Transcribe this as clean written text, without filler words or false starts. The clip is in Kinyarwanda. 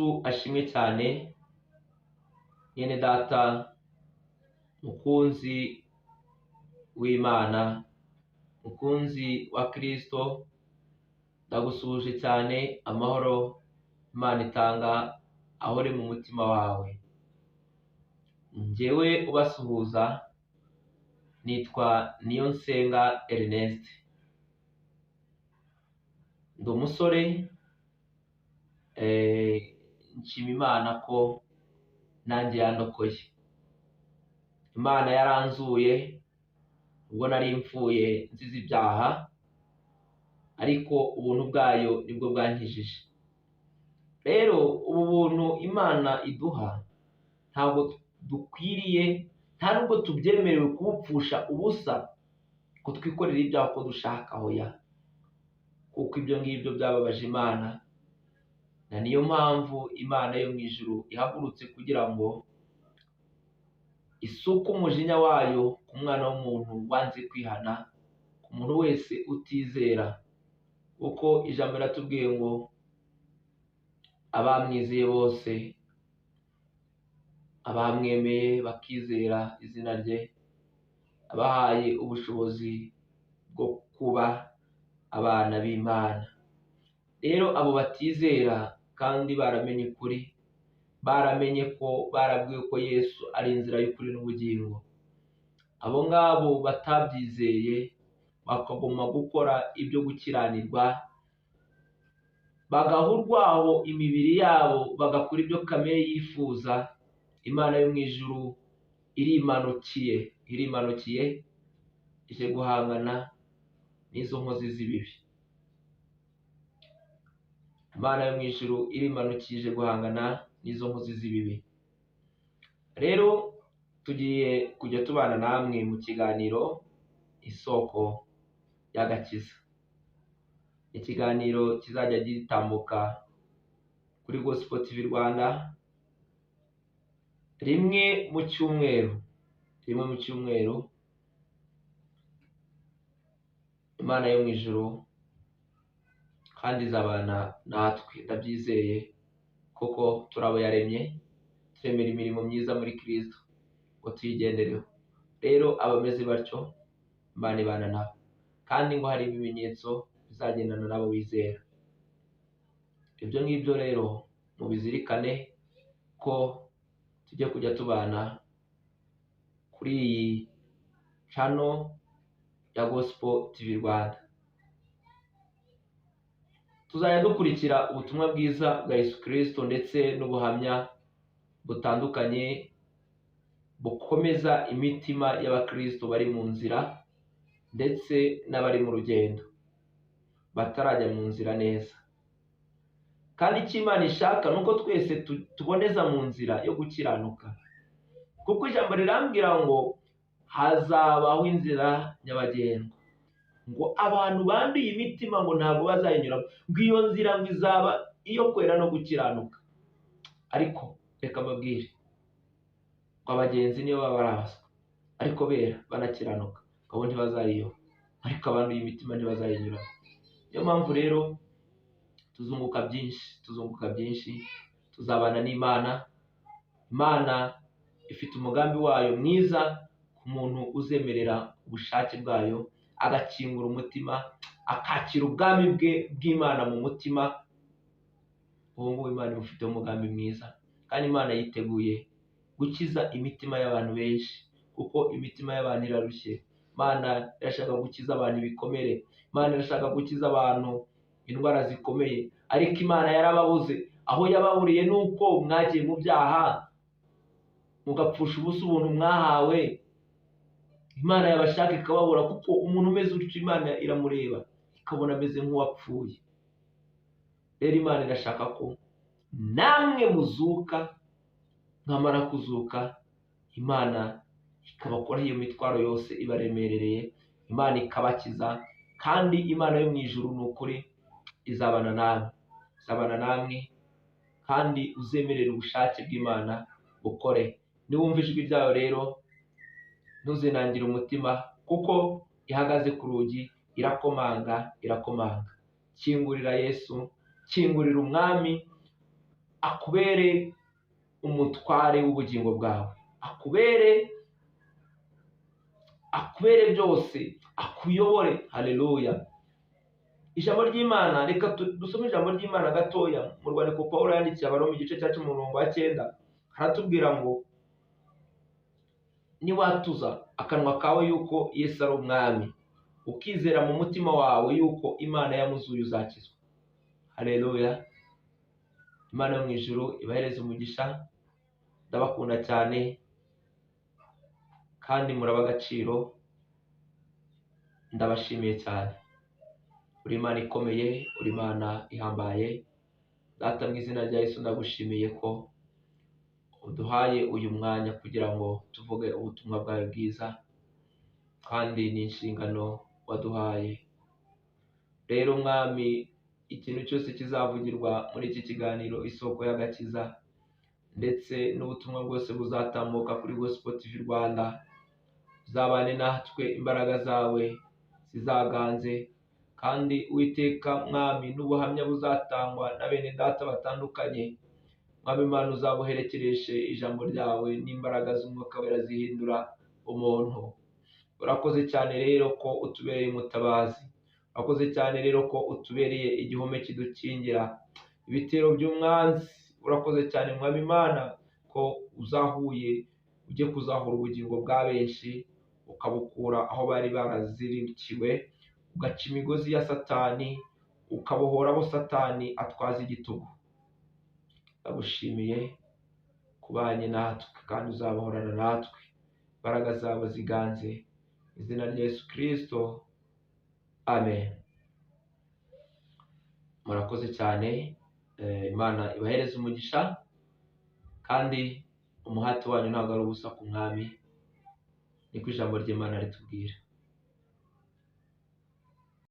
Yesu ashimwe cyane. Yene data mukunzi w'Imana, mukunzi wa Kristo, ndagusuhuje cyane. Amahoro Imana itanga ahore mu mutima wawe. Njyewe ubasuhuza nitwa Niyonsenga Ernest. Ndi umusore, nshima Imana ko nanjye yandokoye. Imana yaranzuye ubwo nari mfuye nzize ibyaha, ariko ubuntu bwayo nibwo bwankijije. Rero ubu buntu Imana iduha ntabwo dukwiriye, nta nubwo tubyemerewe kubupfusha ubusa ko twikorera ibyaha ko dushaka hoya, kuko ibyo ngibyo byababaje Imana. Na niyo mpamvu Imana yo mu ijuru ihagurutse kugira ngo isuke umujinya wayo ku mwana w'umuntu wanze kwihana, ku muntu wese utizera, kuko ijambo riratubwiye ngo abamwizeye bose, abamwemeye bakizera izina rye, abahaye ubushobozi bwo kuba abana b'Imana. Rero abo batizera kandi baramenye ukuri, baramenye ko barabwiwe ko Yesu ari inzira y'ukuri n'ubugingo, abo ngabo batabyizeye bakagomba gukora ibyo gukiranirwa, bagahurwaho imibiri yabo, bagakora ibyo kamere yifuza. Imana yo mu ijuru irimanukiye ije guhangana n'izo nkozi z'ibibi. Imana yo mu ijuru irimanukije guhangana n'izo nkozi z'ibibi. Rero tugiye kujya tubana namwe mu kiganiro Isoko y'Agakiza. Ikiganiro kizajya gitambuka kuri Gospel TV Rwanda rimwe mu cyumweru. Imana yo mu ijuru kandi izabana natwe, ndabyizeye, kuko turabo yaremye, turemera imirimo myiza muri Kristo ngo tuyigendereho. Rero abameze batyo Imana ibana nabo, kandi ngo hari ibimenyetso bizagendana nabo bizera. Ibyo ngibyo rero mubizirikane ko tujye kujya tubana kuri iyi channel ya Gospel TV Rwanda. Tuzajya dukurikira ubutumwa bwiza bwa Yesu Kristo ndetse n'ubuhamya butandukanye bukomeza imitima y'abakristo bari mu nzira ndetse n'abari mu rugendo batarajya mu nzira neza. Kandi icyo Imana ishaka nuko twese tuboneza mu nzira yo gukiranuka, kuko ijambo rirambwira ngo hazabaho inzira nyabagendwa, ngo abantu banduye imitima ngo ntabwo bazayinyuramo, ngo iyo nzira ngo izaba iyo kwera no gukiranuka. Ariko reka mbabwire ngo abagenzi niyo baba barabaswa, ariko bera banakiranuka abo ntibazayiyoba, ariko abanduye imitima ntibazayinyuramo. Niyo mpamvu rero tuzunguka byinshi, tuzabana n'Imana. Imana ifite umugambi wayo mwiza ku muntu uzemerera ubushake bwayo, agakingura umutima, akakira ubwami bw'Imana mu mutima. Ubu ngubu Imana imufiteho umugambi mwiza, kandi Imana yiteguye gukiza imitima y'abantu benshi, kuko imitima y'abantu irarushye. Imana irashaka gukiza abantu ibikomere, Imana irashaka gukiza abantu indwara zikomeye, ariko Imana yarababuze. Aho yababuriye nuko mwagiye mu byaha mugapfusha ubusa ubuntu mwahawe. Imana yabashaka ikababura, kuko umuntu umeze utyo Imana iramureba ikabona ameze nk'uwapfuye. Rero Imana irashaka ko namwe muzuka, mwamara kuzuka Imana ikabakoraho iyo mitwaro yose ibaremerereye, Imana ikabakiza. Kandi Imana yo mu ijuru ni ukuri izabana namwe, kandi uzemerera ubushake bw'Imana bukore. Niwumva ijwi ryayo rero ntuzinangire umutima, kuko ihagaze ku rugi irakomanga. Kingurira Yesu, kingurira umwami, akubere umutware w'ubugingo bwawe, akubere byose, akuyobore. Haleluya. Ijambo ry'Imana, reka dusome ijambo ry'Imana gatoya mu rwandiko Pawulo yandikiye Abaroma igice cya 10:9, haratubwira ngo niwatuza akanwa kawe yuko Yesu ari umwami, ukizera mu mutima wawe yuko Imana yamuzuye, uzakizwa. Haleluya. Imana yo mu ijuru ibahereze umugisha. Ndabakunda cyane kandi muraba agaciro. Ndabashimiye cyane. Uri Imana ikomeye, uri Imana ihambaye. Data, mu izina rya Yesu ndagushimiye ko uduhaye uyu mwanya kugira ngo tuvuge ubutumwa bwawe bwiza, kandi ni inshingano waduhaye. Rero mwami, ikintu cyose kizavugirwa muri iki kiganiro Isoko y'Agakiza, ndetse n'ubutumwa bwose buzatambuka kuri Gospel TV Rwanda, uzabane natwe, imbaraga zawe zizaganze, kandi Uwiteka mwami, n'ubuhamya buzatangwa na bene data batandukanye, mwami Imana uzabuherekereshe ijambo ryawe n'imbaraga z'umwuka wera zihindura umuntu. Urakoze cyane rero ko utubereye umutabazi, urakoze cyane rero ko utubereye igihome kidukingira ibitero by'umwanzi. Urakoze cyane mwami Imana ko uzahuye, ujye kuzahura ubugingo bwa benshi, ukabukura aho bari barazirikiwe, ugaca imigozi ya Satani, ukabohora abo Satani atwaza igitugu. Ndagushimiye kubanye natwe, kandi uzabahorana natwe, imbaraga zawe ziganze, izina rya Yesu Kristo, amen. Murakoze cyane. Imana ibahereze umugisha, kandi umuhati wanyu ntabwo ari ubusa ku mwami, niko ijambo ry'Imana ritubwira.